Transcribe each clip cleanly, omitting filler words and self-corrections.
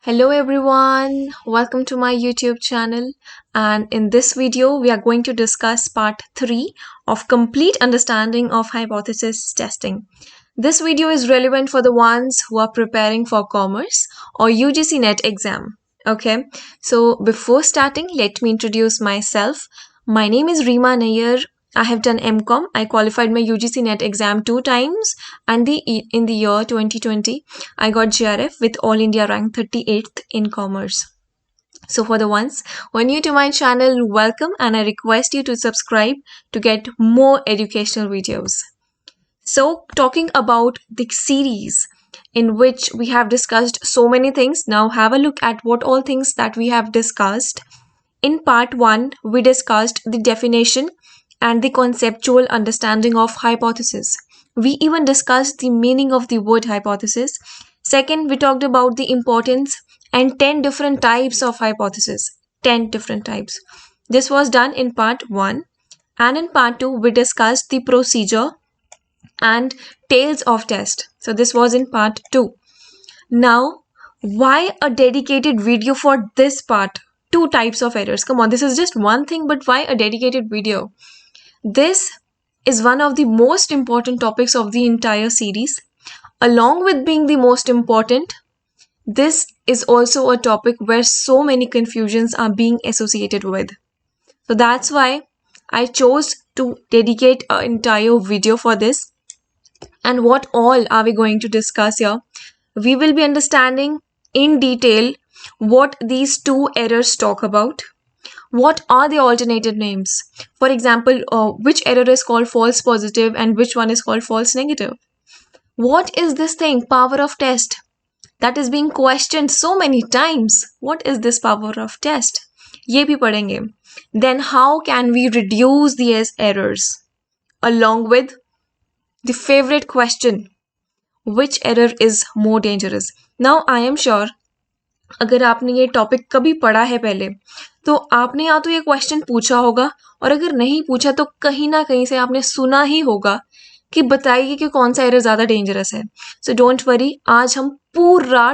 Hello everyone, welcome to my YouTube channel, and in this video we are going to discuss part 3 of complete understanding of hypothesis testing. This video is relevant for the ones who are preparing for commerce or UGC NET exam. Okay, so before starting, let me introduce myself. My name is Reema Nair. I have done MCOM. I qualified my UGC NET exam 2 times, and in the year 2020 I got GRF with All India rank 38th in commerce. So for the ones who are new to my channel, welcome, and I request you to subscribe to get more educational videos. So talking about the series in which we have discussed so many things, now have a look at what all things that we have discussed. In part 1, we discussed the definition and the conceptual understanding of hypothesis. We even discussed the meaning of the word hypothesis. Second, we talked about the importance and 10 different types of hypothesis. 10 different types. This was done in part 1. And in part 2, we discussed the procedure and tails of test. So this was in part 2. Now, why a dedicated video for this part? 2 types of errors. Come on, this is just one thing, but why a dedicated video? This is one of the most important topics of the entire series. Along with being the most important, this is also a topic where so many confusions are being associated with. So that's why I chose to dedicate an entire video for this. And what all are we going to discuss here? We will be understanding in detail what these 2 errors talk about. What are the alternative names? For example, which error is called false positive and which one is called false negative? What is this thing, power of test? That is being questioned so many times. What is this power of test? ये भी पढ़ेंगे. Then how can we reduce these errors? Along with the favorite question, which error is more dangerous? Now I am sure अगर आपने ये topic कभी पढ़ा है पहले तो आपने या तो ये क्वेश्चन पूछा होगा, और अगर नहीं पूछा तो कहीं ना कहीं से आपने सुना ही होगा कि बताइए कि कौन सा एरर ज़्यादा डेंजरस है. सो डोंट वरी, आज हम पूरा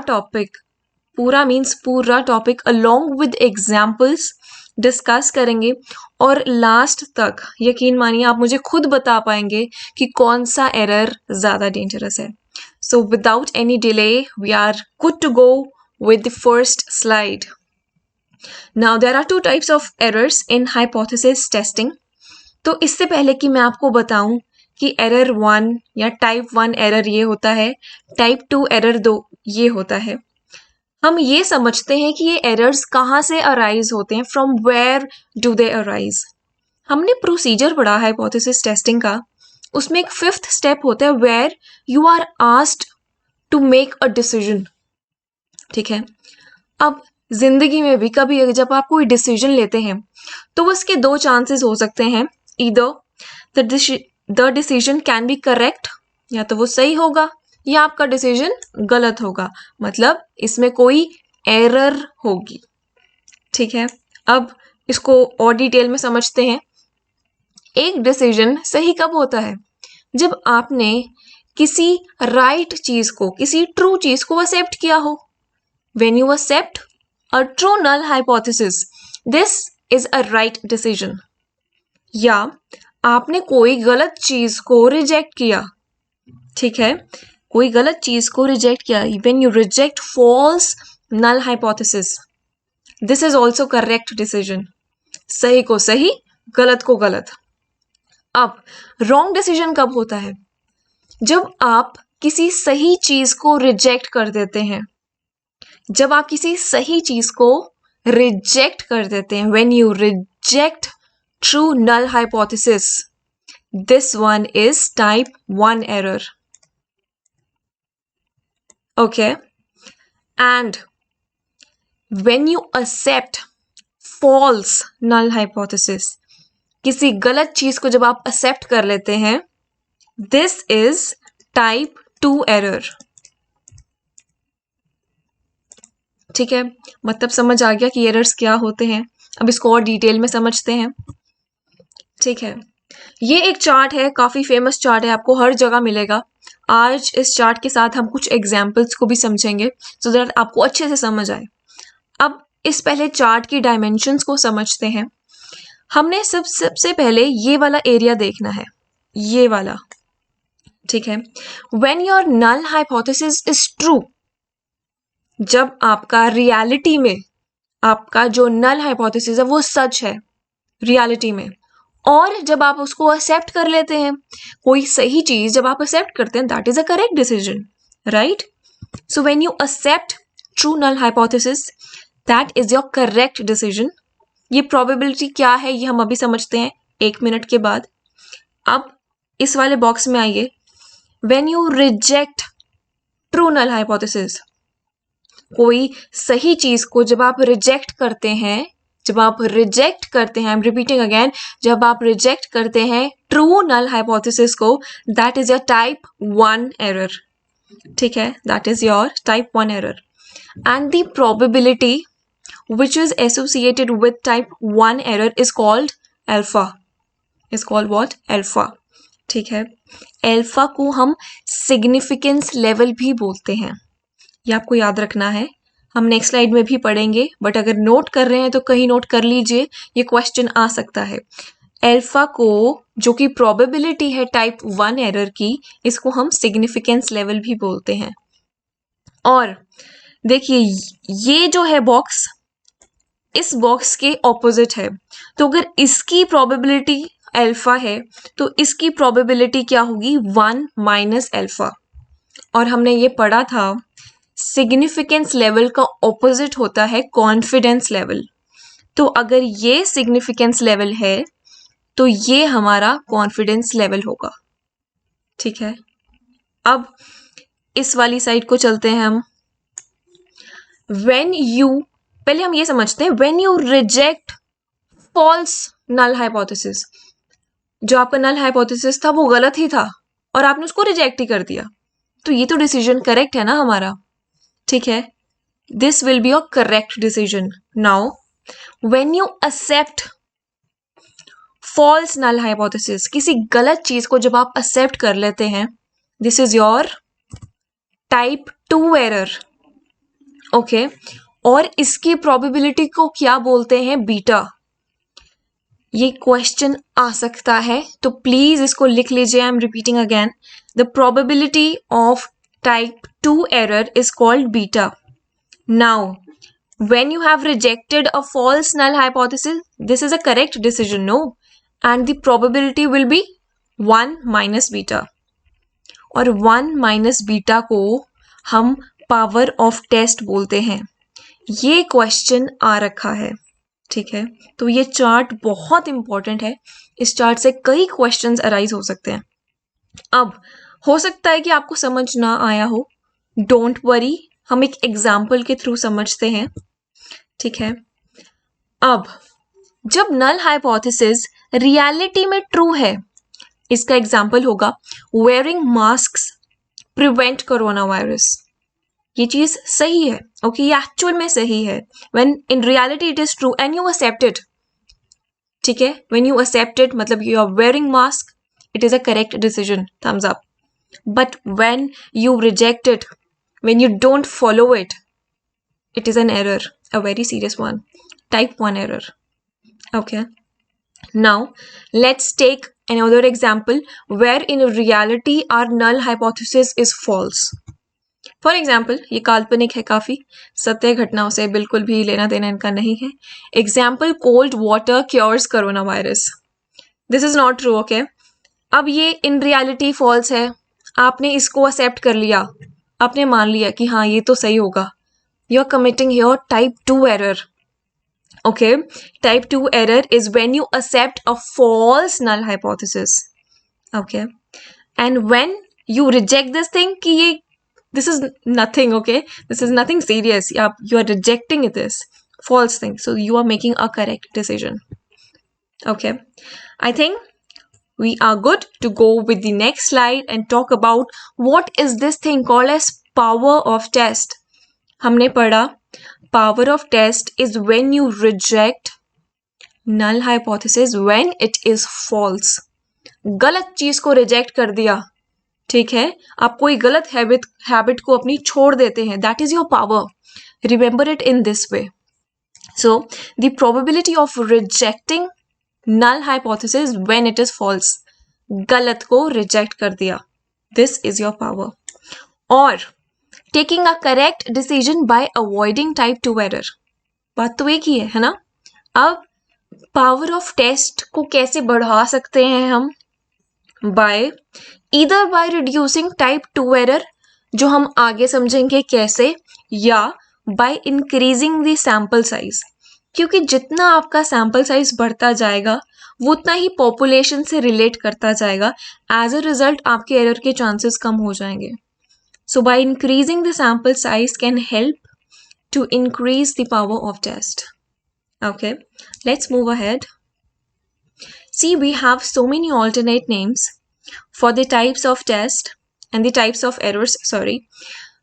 topic along with examples discuss करेंगे, और लास्ट तक यकीन मानिए आप मुझे खुद बता पाएंगे कि कौन सा एरर ज़्यादा डेंजरस है. So without any delay we are good to go with the first slide. Now there are 2 types of errors in hypothesis testing. तो इससे पहले कि मैं आपको बताऊं कि एरर 1 या टाइप 1 एरर ये होता है, टाइप 2 एरर 2 ये होता है, हम ये समझते हैं कि ये एरर्स कहाँ से अराइज होते हैं, from where do they arise. हमने प्रोसीजर पढ़ा हाइपोथेसिस टेस्टिंग का, उसमें एक 5th स्टेप होता है where you are asked to make a decision. ठीक है, अब जिंदगी में भी कभी जब आप कोई डिसीजन लेते हैं तो उसके 2 चांसेस हो सकते हैं. Either the decision can be correct, या तो वो सही होगा या आपका डिसीजन गलत होगा, मतलब इसमें कोई एरर होगी. ठीक है, अब इसको और डिटेल में समझते हैं. एक डिसीजन सही कब होता है? जब आपने किसी राइट चीज को, किसी ट्रू चीज को एक्सेप्ट किया हो. When you accept a true null hypothesis, this is a right decision. या आपने कोई गलत चीज को रिजेक्ट किया. ठीक है, कोई गलत चीज को रिजेक्ट किया. When you reject false null hypothesis, this is also correct decision. सही को सही, गलत को गलत. अब wrong decision कब होता है? जब आप किसी सही चीज को रिजेक्ट कर देते हैं. जब आप किसी सही चीज को रिजेक्ट कर देते हैं, when you reject true null hypothesis, this one is type 1 error. Okay, and when you accept false null hypothesis, किसी गलत चीज को जब आप एक्सेप्ट कर लेते हैं, this is type 2 error. ठीक है, मतलब समझ आ गया कि एरर्स क्या होते हैं. अब इसको और डिटेल में समझते हैं. ठीक है, ये एक चार्ट है, काफ़ी फेमस चार्ट है, आपको हर जगह मिलेगा. आज इस चार्ट के साथ हम कुछ एग्जाम्पल्स को भी समझेंगे सो दैट आपको अच्छे से समझ आए। अब इस पहले चार्ट की डायमेंशंस को समझते हैं। हमने सबसे पहले ये वाला एरिया देखना है, ये वाला, ठीक है। When your null hypothesis is true, जब आपका रियलिटी में आपका जो नल हाइपोथेसिस है वो सच है रियलिटी में, और जब आप उसको एक्सेप्ट कर लेते हैं, कोई सही चीज जब आप एक्सेप्ट करते हैं, that is a correct decision, right. So when you accept true null hypothesis, that is your correct decision. ये प्रोबेबिलिटी क्या है ये हम अभी समझते हैं 1 मिनट के बाद। अब इस वाले बॉक्स में आइए। When you reject true null hypothesis, कोई सही चीज को जब आप रिजेक्ट करते हैं, आई एम रिपीटिंग अगेन, जब आप रिजेक्ट करते हैं ट्रू नल हाइपोथेसिस को, that is your type 1 error, ठीक है, that is your type 1 error. And the probability which is associated with type 1 error is called alpha, is called what? alpha, ठीक है। Alpha को हम significance level भी बोलते हैं, ये आपको याद रखना है। हम नेक्स्ट स्लाइड में भी पढ़ेंगे, बट अगर नोट कर रहे हैं तो कहीं नोट कर लीजिए, ये क्वेश्चन आ सकता है। अल्फा को, जो कि प्रोबेबिलिटी है टाइप 1 एरर की, इसको हम सिग्निफिकेंस लेवल भी बोलते हैं। और देखिए ये जो है बॉक्स, इस बॉक्स के ऑपोजिट है, तो अगर इसकी प्रोबेबिलिटी अल्फा है तो इसकी प्रोबेबिलिटी क्या होगी? 1 माइनस अल्फा। और हमने ये पढ़ा था सिग्निफिकेंस लेवल का ऑपोजिट होता है कॉन्फिडेंस लेवल। तो अगर ये सिग्निफिकेंस लेवल है तो ये हमारा कॉन्फिडेंस लेवल होगा, ठीक है। अब इस वाली साइड को चलते हैं हम। पहले हम ये समझते हैं, when you reject false null hypothesis, जो आपका नल हाइपोथेसिस था वो गलत ही था और आपने उसको रिजेक्ट ही कर दिया, तो ये तो डिसीजन करेक्ट है ना हमारा, ठीक है। This will be your correct decision. Now when you accept false null hypothesis, किसी गलत चीज को जब आप एक्सेप्ट कर लेते हैं, this is your type 2 error, okay. और इसकी प्रोबेबिलिटी को क्या बोलते हैं? बीटा। ये क्वेश्चन आ सकता है तो प्लीज इसको लिख लीजिए। I am repeating again, the probability of type 2 error is called beta. Now when you have rejected a false null hypothesis, this is a correct decision, no, and the probability will be 1 minus beta, और 1 minus beta को हम power of test बोलते हैं। ये question आ रखा है, ठीक है। तो ये चार्ट बहुत इंपॉर्टेंट है, इस चार्ट से कई क्वेश्चंस अराइज हो सकते हैं। अब हो सकता है कि आपको समझ ना आया हो, डोंट वरी, हम एक एग्जाम्पल के थ्रू समझते हैं, ठीक है। अब जब नल हाइपोथेसिस रियलिटी में ट्रू है, इसका एग्जाम्पल होगा wearing masks prevent corona virus. ये चीज सही है, ओके, ये एक्चुअल में सही है। When in reality it is true and you accept it, ठीक है। व्हेन यू एक्सेप्ट इट मतलब you are wearing mask, it is a correct decision, thumbs up. But when you reject it, when you don't follow it, it is an error, a very serious one, type 1 error, okay. Now let's take another example where in reality our null hypothesis is false. For example, ये काल्पनिक है काफी, सत्य घटनाओं से बिल्कुल भी लेना देना इनका नहीं है। Example, cold water cures coronavirus. This is not true, okay. अब ये in reality false है, आपने इसको accept कर लिया, आपने मान लिया कि हाँ ये तो सही होगा। You're committing here type 2 error. Okay, type 2 error is when you accept a false null hypothesis. Okay, and when you reject this thing कि ये this is nothing, okay, this is nothing serious, you are rejecting this false thing, so you are making a correct decision. Okay, I think we are good to go with the next slide and talk about what is this thing called as power of test. हमने पढ़ा power of test is when you reject null hypothesis when it is false. गलत चीज को reject कर दिया ठीक है, आप कोई गलत हैबिट को अपनी छोड़ देते हैं, that is your power. Remember it in this way. So the probability of rejecting null hypothesis when it is false, गलत को रिजेक्ट कर दिया, दिस इज योर पावर। और taking a correct decision by avoiding type 2 error, बात तो एक ही है ना। अब पावर ऑफ टेस्ट को कैसे बढ़ा सकते हैं हम, by either by reducing type 2 error, जो हम आगे समझेंगे कैसे, या by increasing the sample size, क्योंकि जितना आपका सैंपल साइज बढ़ता जाएगा वो उतना ही पॉपुलेशन से रिलेट करता जाएगा, एज अ रिजल्ट आपके एरर के चांसेस कम हो जाएंगे। So by increasing the sample size can help to increase the power of test. Okay, let's move ahead. See, we have so many alternate names for the types of test and the types of errors. Sorry.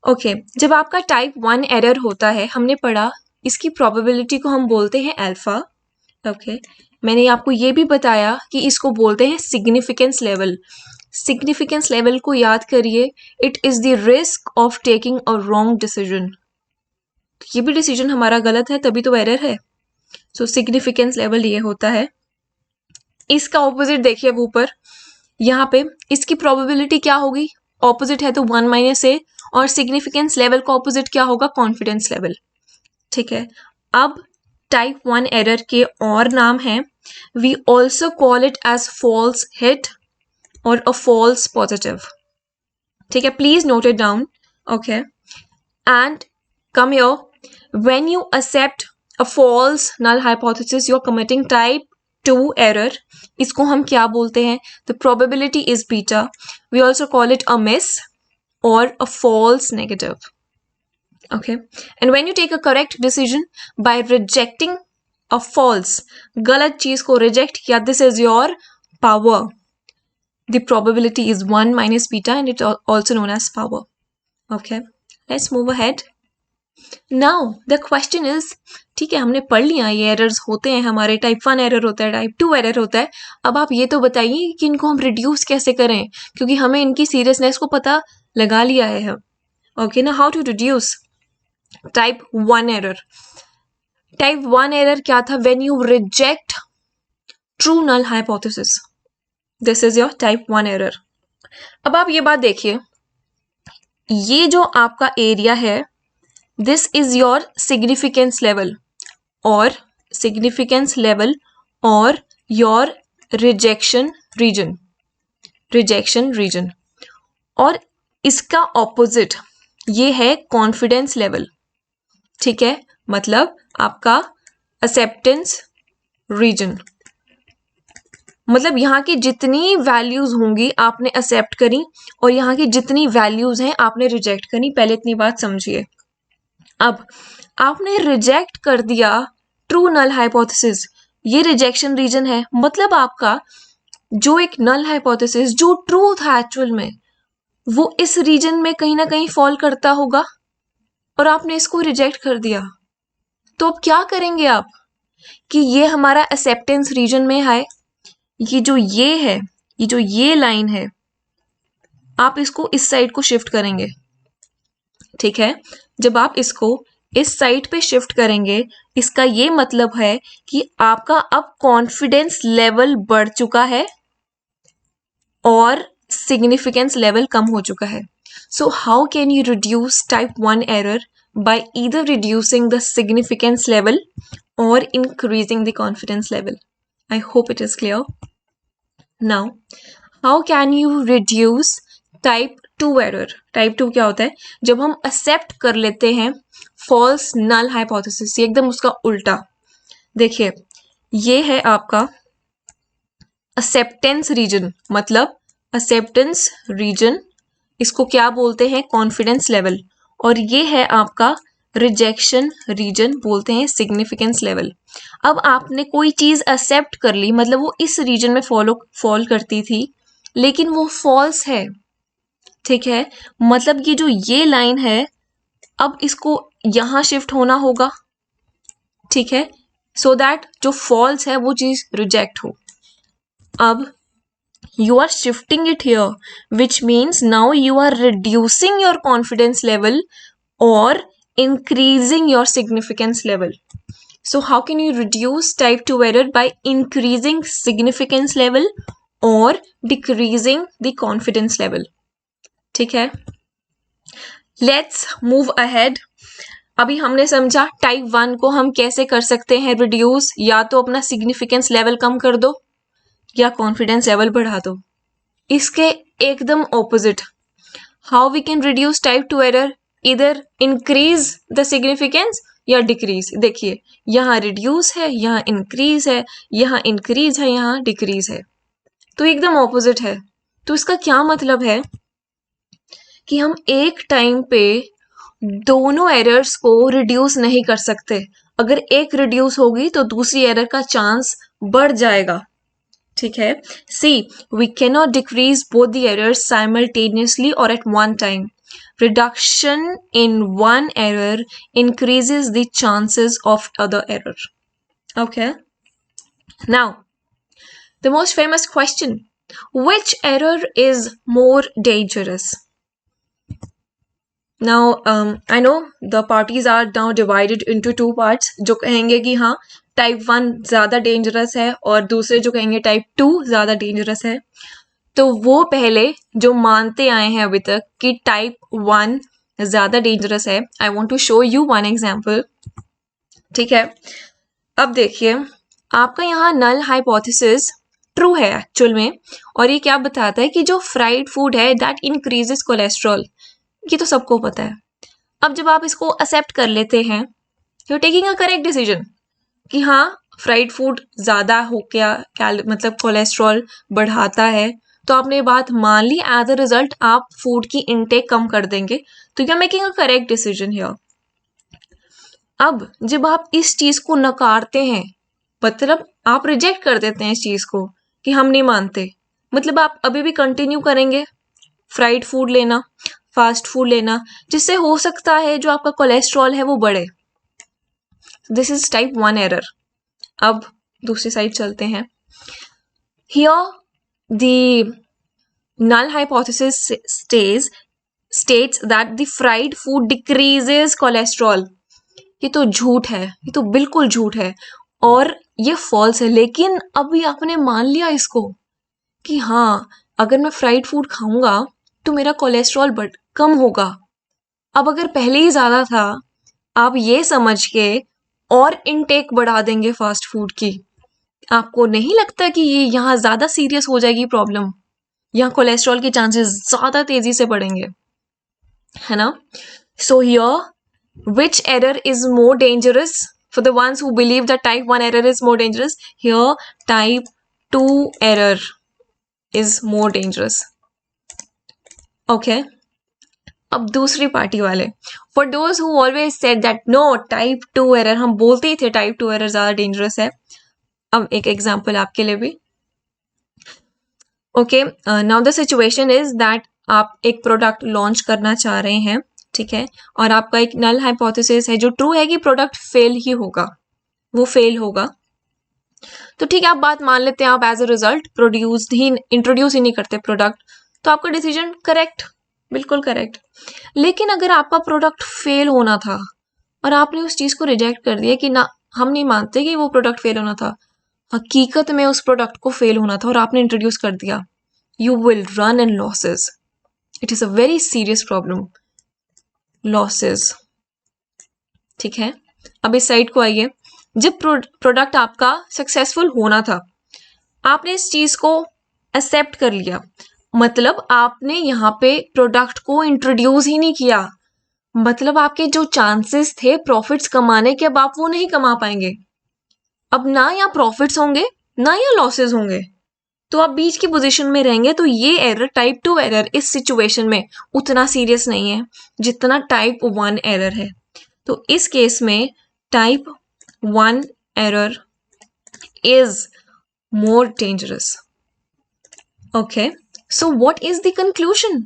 Okay, जब आपका type 1 error होता है, हमने पढ़ा इसकी probability को हम बोलते हैं अल्फा। ओके, मैंने आपको ये भी बताया कि इसको बोलते हैं सिग्निफिकेंस लेवल। सिग्निफिकेंस लेवल को याद करिए, it is the risk of taking a wrong decision. ये भी डिसीजन हमारा गलत है, तभी तो एरर है। सो सिग्निफिकेंस लेवल ये होता है। इसका ऑपोजिट देखिए अब ऊपर, यहाँ पे इसकी प्रोबेबिलिटी क्या होगी, ऑपोजिट है तो 1 - a, और सिग्निफिकेंस लेवल का ऑपोजिट क्या होगा, कॉन्फिडेंस लेवल। ठीक है, अब टाइप 1 एरर के और नाम हैं, we also call it as false hit और अ फॉल्स पॉजिटिव। ठीक है, please note it down. Okay, and come here, when you accept a false null hypothesis, you are committing type 2 error. इसको हम क्या बोलते हैं, the probability is beta. We also call it a miss or a false negative. Okay, and when you take a correct decision by rejecting a false, गलत चीज को reject किया, this is your power. The probability is 1 - beta and it also known as power. Okay, let's move ahead. Now the question is, ठीक है हमने पढ़ लिया ये एरर्स होते हैं हमारे, टाइप 1 एरर होता है, टाइप 2 एरर होता है। अब आप ये तो बताइए कि इनको हम रिड्यूस कैसे करें, क्योंकि हमें इनकी सीरियसनेस को पता लगा लिया है। ओके ना, how to reduce type 1 error. Type 1 error क्या था, when you reject true null hypothesis, this is your type 1 error. अब आप ये बात देखिए, ये जो आपका एरिया है, this is your significance level और सिग्निफिकेंस लेवल और your rejection region, rejection region, और इसका ऑपोजिट ये है कॉन्फिडेंस लेवल। ठीक है, मतलब आपका एक्सेप्टेंस रीजन, मतलब यहाँ की जितनी वैल्यूज होंगी आपने एक्सेप्ट करी और यहाँ की जितनी वैल्यूज हैं आपने रिजेक्ट करी। पहले इतनी बात समझिए। अब आपने रिजेक्ट कर दिया ट्रू नल हाइपोथेसिस, ये रिजेक्शन रीजन है, मतलब आपका जो एक नल हाइपोथेसिस जो ट्रू था एक्चुअल में, वो इस रीजन में कहीं ना कहीं फॉल करता होगा और आपने इसको रिजेक्ट कर दिया। तो अब क्या करेंगे आप कि ये हमारा एक्सेप्टेंस रीजन में है, ये जो ये है, ये जो ये लाइन है, आप इसको इस साइड को शिफ्ट करेंगे। ठीक है, जब आप इसको इस साइड पे शिफ्ट करेंगे, इसका ये मतलब है कि आपका अब कॉन्फिडेंस लेवल बढ़ चुका है और सिग्निफिकेंस लेवल कम हो चुका है। So how can you reduce type 1 error, by either reducing the significance level और increasing the confidence level. I hope it is clear. Now how can you reduce type 2 error. Type 2 क्या होता है, जब हम accept कर लेते हैं false null hypothesis, ये एकदम उसका उल्टा। देखिए ये है आपका एक्सेप्टेंस रीजन, मतलब एक्सेप्टेंस रीजन, इसको क्या बोलते हैं, कॉन्फिडेंस लेवल, और ये है आपका रिजेक्शन रीजन, बोलते हैं सिग्निफिकेंस लेवल। अब आपने कोई चीज एक्सेप्ट कर ली, मतलब वो इस रीजन में फॉल करती थी, लेकिन वो फॉल्स है। ठीक है, मतलब कि जो ये लाइन है अब इसको यहां शिफ्ट होना होगा। ठीक है, सो दैट जो फॉल्स है वो चीज रिजेक्ट हो। अब You are shifting it here, which means now you are reducing your confidence level or increasing your significance level. So how can you reduce type 2 error? By increasing significance level or decreasing the confidence level. ठीक है, let's move ahead. अभी हमने समझा type 1 को हम कैसे कर सकते हैं रिड्यूस. या तो अपना सिग्निफिकेंस लेवल कम कर दो या कॉन्फिडेंस लेवल बढ़ा दो. इसके एकदम opposite, how we can reduce type 2 error? इधर इंक्रीज द सिग्निफिकेंस या डिक्रीज. देखिए यहाँ रिड्यूस है, यहाँ इंक्रीज है, यहाँ इंक्रीज है, यहाँ डिक्रीज है, तो एकदम ऑपोजिट है. तो इसका क्या मतलब है कि हम एक टाइम पे दोनों एरर्स को रिड्यूस नहीं कर सकते. अगर एक रिड्यूस होगी तो दूसरी एरर का चांस बढ़ जाएगा. ठीक है, see we can not decrease both the errors simultaneously और at one time. Reduction in one error increases the chances of other error. Okay. Now, the most famous question: which error is more dangerous? Now, I know the parties are now divided into two parts. जो कहेंगे कि हाँ type 1 ज़्यादा dangerous है और दूसरे जो कहेंगे टाइप 2 ज़्यादा डेंजरस है. तो वो पहले जो मानते आए हैं अभी तक कि टाइप 1 ज़्यादा डेंजरस है, I want to show you one example. ठीक है, अब देखिए आपका यहाँ नल हाइपोथेसिस ट्रू है एक्चुअल में, और ये क्या बताता है कि जो फ्राइड फूड है दैट इंक्रीजेस कोलेस्ट्रॉल. ये तो सबको पता है. अब जब आप इसको एक्सेप्ट कर लेते हैं, you are taking a correct decision कि हाँ फ्राइड फूड ज़्यादा हो क्या मतलब कोलेस्ट्रॉल बढ़ाता है, तो आपने ये बात मान ली. एज अ रिजल्ट आप फूड की इनटेक कम कर देंगे, तो you are making a correct decision here. अब जब आप इस चीज़ को नकारते हैं, मतलब आप रिजेक्ट कर देते हैं इस चीज़ को कि हम नहीं मानते, मतलब आप अभी भी कंटिन्यू करेंगे फ्राइड फूड लेना, फास्ट फूड लेना, जिससे हो सकता है जो आपका कोलेस्ट्रॉल है वो बढ़े. This is type 1 error. अब दूसरी साइड चलते हैं. Here the null hypothesis states that the fried food decreases cholesterol. ये तो झूठ है, ये तो बिल्कुल झूठ है और ये फॉल्स है. लेकिन अभी आपने मान लिया इसको कि हाँ अगर मैं फ्राइड फूड खाऊंगा तो मेरा कोलेस्ट्रॉल कम होगा. अब अगर पहले ही ज़्यादा था, आप ये समझ के और इनटेक बढ़ा देंगे फास्ट फूड की. आपको नहीं लगता कि ये यहाँ ज़्यादा सीरियस हो जाएगी प्रॉब्लम? यहाँ कोलेस्ट्रॉल के चांसेस ज़्यादा तेज़ी से बढ़ेंगे, है ना? So here which error is more dangerous for the ones who believe that type 1 error is more dangerous? Here type 2 error is more dangerous. Okay, अब दूसरी पार्टी वाले, for those who always said that no type 2 error, हम बोलते ही थे type 2 error ज़्यादा dangerous है. अब एक एग्जाम्पल आपके लिए भी. Okay, now the situation is that आप एक प्रोडक्ट लॉन्च करना चाह रहे हैं. ठीक है, और आपका एक नल हाइपोथेसिस है जो ट्रू है कि प्रोडक्ट फेल ही होगा, वो फेल होगा. तो ठीक है, आप बात मान लेते हैं, आप एज अ रिजल्ट इंट्रोड्यूस ही नहीं करते प्रोडक्ट, तो आपका डिसीजन करेक्ट, बिल्कुल करेक्ट. लेकिन अगर आपका प्रोडक्ट फेल होना था और आपने उस चीज़ को रिजेक्ट कर दिया कि ना हम नहीं मानते कि वो प्रोडक्ट फेल होना था, हकीकत में उस प्रोडक्ट को फेल होना था और आपने इंट्रोड्यूस कर दिया, you will run in losses. It is a very serious problem, losses. ठीक है, अब इस साइड को आइए. जब प्रोडक्ट आपका सक्सेसफुल होना था, आपने इस चीज़ को एक्सेप्ट कर लिया, मतलब आपने यहाँ पे प्रोडक्ट को इंट्रोड्यूस ही नहीं किया, मतलब आपके जो चांसेस थे प्रॉफिट्स कमाने के, अब आप वो नहीं कमा पाएंगे. अब ना या प्रॉफिट्स होंगे ना या लॉसेस होंगे, तो आप बीच की पोजीशन में रहेंगे. तो ये एरर टाइप 2 एरर इस सिचुएशन में उतना सीरियस नहीं है जितना टाइप 1 एरर है. तो इस केस में type 1 error is more dangerous. Okay, so what is the conclusion?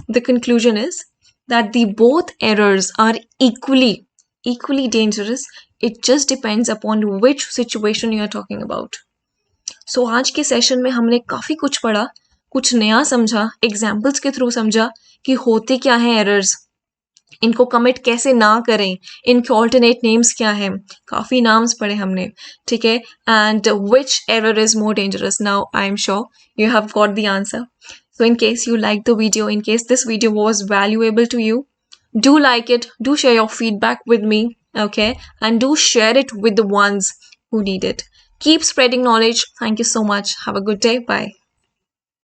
The conclusion is that the both errors are equally dangerous. It just depends upon which situation you are talking about. So आज के session में हमने काफ़ी कुछ पढ़ा. कुछ नया समझा, एग्जाम्पल्स के थ्रू समझा कि होते क्या हैं एरर्स, इनको कमिट कैसे ना करें, इनके ऑल्टरनेट नेम्स क्या हैं, काफ़ी नाम्स पढ़े हमने, ठीक है. And which error is more dangerous. Now I am sure you have got the answer. So in case you liked the video, in case this video was valuable to you, do like it, do share your feedback with me, okay, and do share it with the ones who need it. Keep spreading knowledge. Thank you so much. Have a good day. Bye.